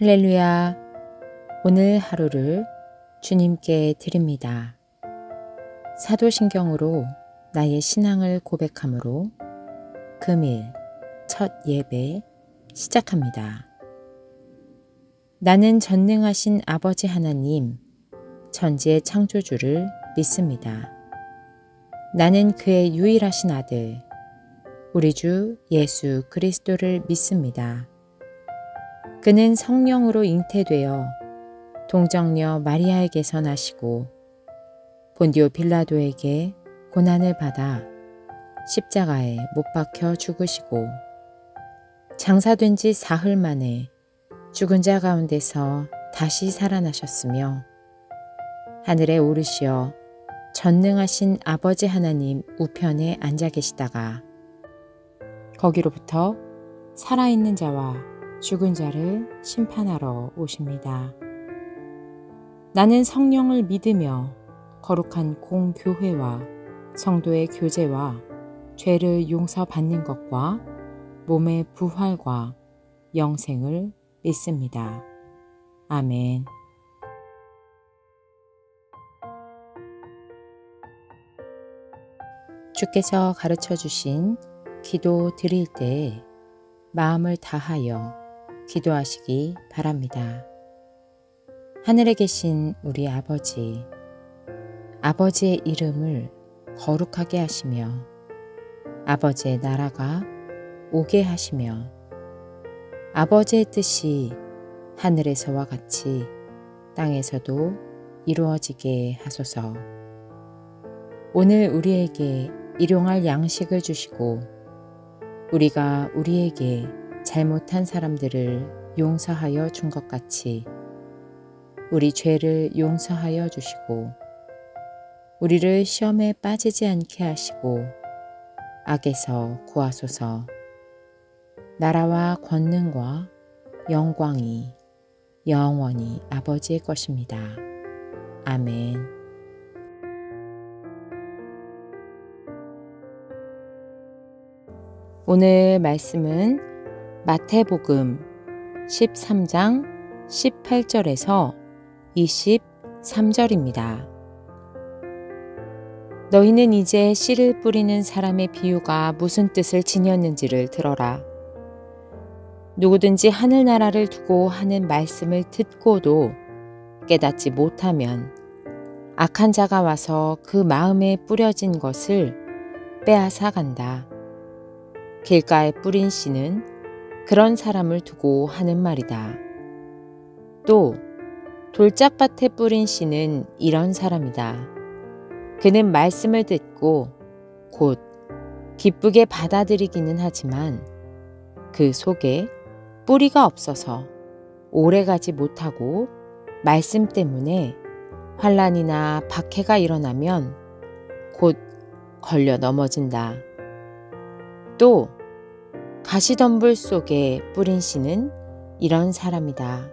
할렐루야. 오늘 하루를 주님께 드립니다. 사도신경으로 나의 신앙을 고백함으로 금일 첫 예배 시작합니다. 나는 전능하신 아버지 하나님, 천지의 창조주를 믿습니다. 나는 그의 유일하신 아들, 우리 주 예수 그리스도를 믿습니다. 그는 성령으로 잉태되어 동정녀 마리아에게서 나시고 본디오 빌라도에게 고난을 받아 십자가에 못 박혀 죽으시고 장사된 지 사흘 만에 죽은 자 가운데서 다시 살아나셨으며 하늘에 오르시어 전능하신 아버지 하나님 우편에 앉아 계시다가 거기로부터 살아있는 자와 죽은 자를 심판하러 오십니다. 나는 성령을 믿으며 거룩한 공교회와 성도의 교제와 죄를 용서받는 것과 몸의 부활과 영생을 믿습니다. 아멘. 주께서 가르쳐 주신 기도 드릴 때 마음을 다하여 기도하시기 바랍니다. 하늘에 계신 우리 아버지, 아버지의 이름을 거룩하게 하시며 아버지의 나라가 오게 하시며 아버지의 뜻이 하늘에서와 같이 땅에서도 이루어지게 하소서. 오늘 우리에게 일용할 양식을 주시고 우리가 우리에게 잘못한 사람들을 용서하여 준 것 같이 우리 죄를 용서하여 주시고 우리를 시험에 빠지지 않게 하시고 악에서 구하소서. 나라와 권능과 영광이 영원히 아버지의 것입니다. 아멘. 오늘 말씀은 마태복음 13장 18절에서 23절입니다. 너희는 이제 씨를 뿌리는 사람의 비유가 무슨 뜻을 지녔는지를 들어라. 누구든지 하늘나라를 두고 하는 말씀을 듣고도 깨닫지 못하면 악한 자가 와서 그 마음에 뿌려진 것을 빼앗아 간다. 길가에 뿌린 씨는 그런 사람을 두고 하는 말이다. 또 돌짝밭에 뿌린 씨는 이런 사람이다. 그는 말씀을 듣고 곧 기쁘게 받아들이기는 하지만 그 속에 뿌리가 없어서 오래가지 못하고 말씀 때문에 환난이나 박해가 일어나면 곧 걸려 넘어진다. 또 가시덤불 속에 뿌린 씨는 이런 사람이다.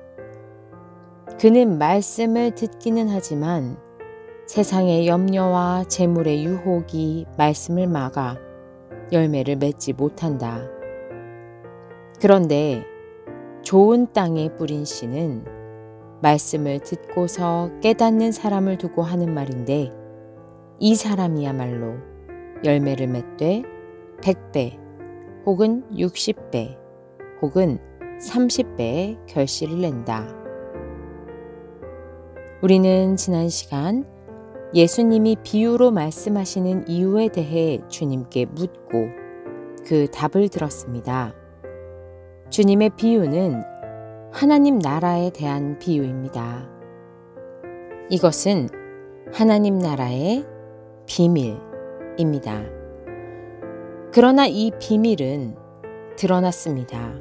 그는 말씀을 듣기는 하지만 세상의 염려와 재물의 유혹이 말씀을 막아 열매를 맺지 못한다. 그런데 좋은 땅에 뿌린 씨는 말씀을 듣고서 깨닫는 사람을 두고 하는 말인데 이 사람이야말로 열매를 맺되 100배 혹은 60배 혹은 30배의 결실을 낸다. 우리는 지난 시간 예수님이 비유로 말씀하시는 이유에 대해 주님께 묻고 그 답을 들었습니다. 주님의 비유는 하나님 나라에 대한 비유입니다. 이것은 하나님 나라의 비밀입니다. 그러나 이 비밀은 드러났습니다.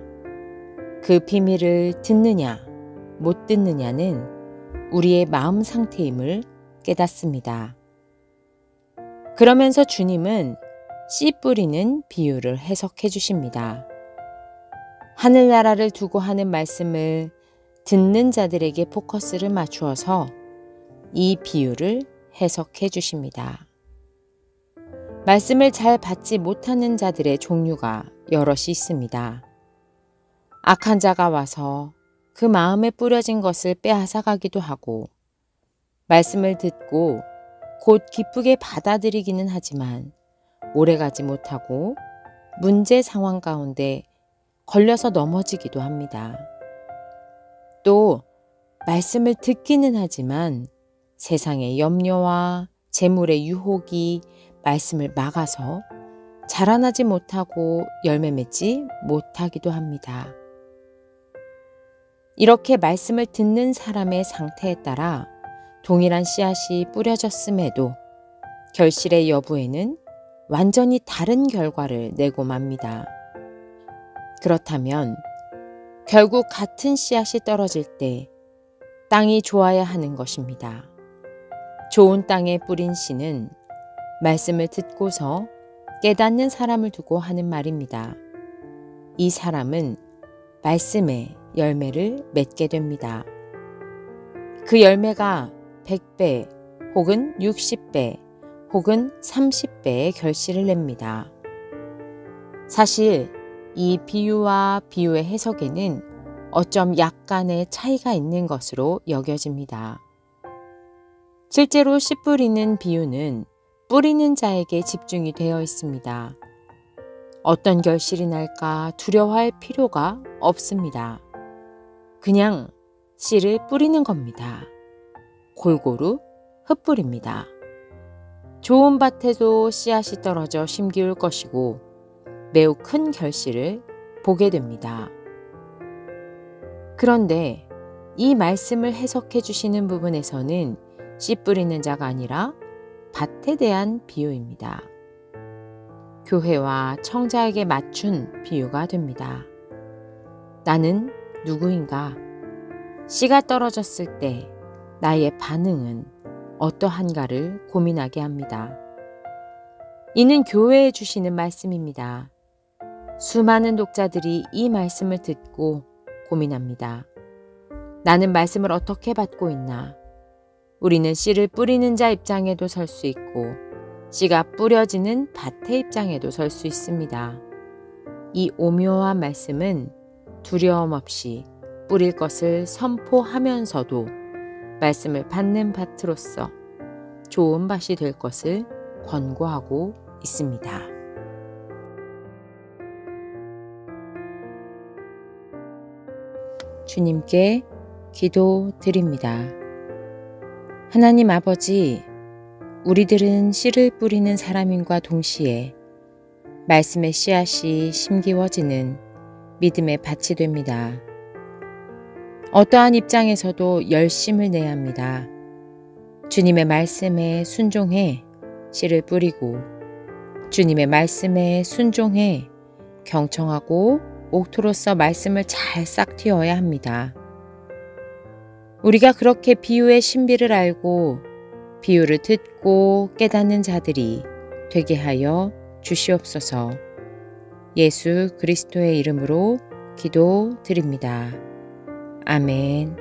그 비밀을 듣느냐 못 듣느냐는 우리의 마음 상태임을 깨닫습니다. 그러면서 주님은 씨 뿌리는 비유를 해석해 주십니다. 하늘나라를 두고 하는 말씀을 듣는 자들에게 포커스를 맞추어서 이 비유를 해석해 주십니다. 말씀을 잘 받지 못하는 자들의 종류가 여럿이 있습니다. 악한 자가 와서 그 마음에 뿌려진 것을 빼앗아가기도 하고 말씀을 듣고 곧 기쁘게 받아들이기는 하지만 오래가지 못하고 문제 상황 가운데 걸려서 넘어지기도 합니다. 또 말씀을 듣기는 하지만 세상의 염려와 재물의 유혹이 말씀을 막아서 자라나지 못하고 열매 맺지 못하기도 합니다. 이렇게 말씀을 듣는 사람의 상태에 따라 동일한 씨앗이 뿌려졌음에도 결실의 여부에는 완전히 다른 결과를 내고 맙니다. 그렇다면 결국 같은 씨앗이 떨어질 때 땅이 좋아야 하는 것입니다. 좋은 땅에 뿌린 씨는 말씀을 듣고서 깨닫는 사람을 두고 하는 말입니다. 이 사람은 말씀의 열매를 맺게 됩니다. 그 열매가 100배 혹은 60배 혹은 30배의 결실을 냅니다. 사실 이 비유와 비유의 해석에는 어쩜 약간의 차이가 있는 것으로 여겨집니다. 실제로 씨 뿌리는 비유는 뿌리는 자에게 집중이 되어 있습니다. 어떤 결실이 날까 두려워할 필요가 없습니다. 그냥 씨를 뿌리는 겁니다. 골고루 흩뿌립니다. 좋은 밭에도 씨앗이 떨어져 심기울 것이고 매우 큰 결실을 보게 됩니다. 그런데 이 말씀을 해석해 주시는 부분에서는 씨 뿌리는 자가 아니라 밭에 대한 비유입니다. 교회와 청자에게 맞춘 비유가 됩니다. 나는 누구인가? 씨가 떨어졌을 때 나의 반응은 어떠한가를 고민하게 합니다. 이는 교회에 주시는 말씀입니다. 수많은 독자들이 이 말씀을 듣고 고민합니다. 나는 말씀을 어떻게 받고 있나? 우리는 씨를 뿌리는 자 입장에도 설 수 있고 씨가 뿌려지는 밭의 입장에도 설 수 있습니다. 이 오묘한 말씀은 두려움 없이 뿌릴 것을 선포하면서도 말씀을 받는 밭으로서 좋은 밭이 될 것을 권고하고 있습니다. 주님께 기도드립니다. 하나님 아버지, 우리들은 씨를 뿌리는 사람임과 동시에 말씀의 씨앗이 심기워지는 믿음의 밭이 됩니다. 어떠한 입장에서도 열심을 내야 합니다. 주님의 말씀에 순종해 씨를 뿌리고 주님의 말씀에 순종해 경청하고 옥토로서 말씀을 잘 싹 틔워야 합니다. 우리가 그렇게 비유의 신비를 알고 비유를 듣고 깨닫는 자들이 되게 하여 주시옵소서. 예수 그리스도의 이름으로 기도드립니다. 아멘.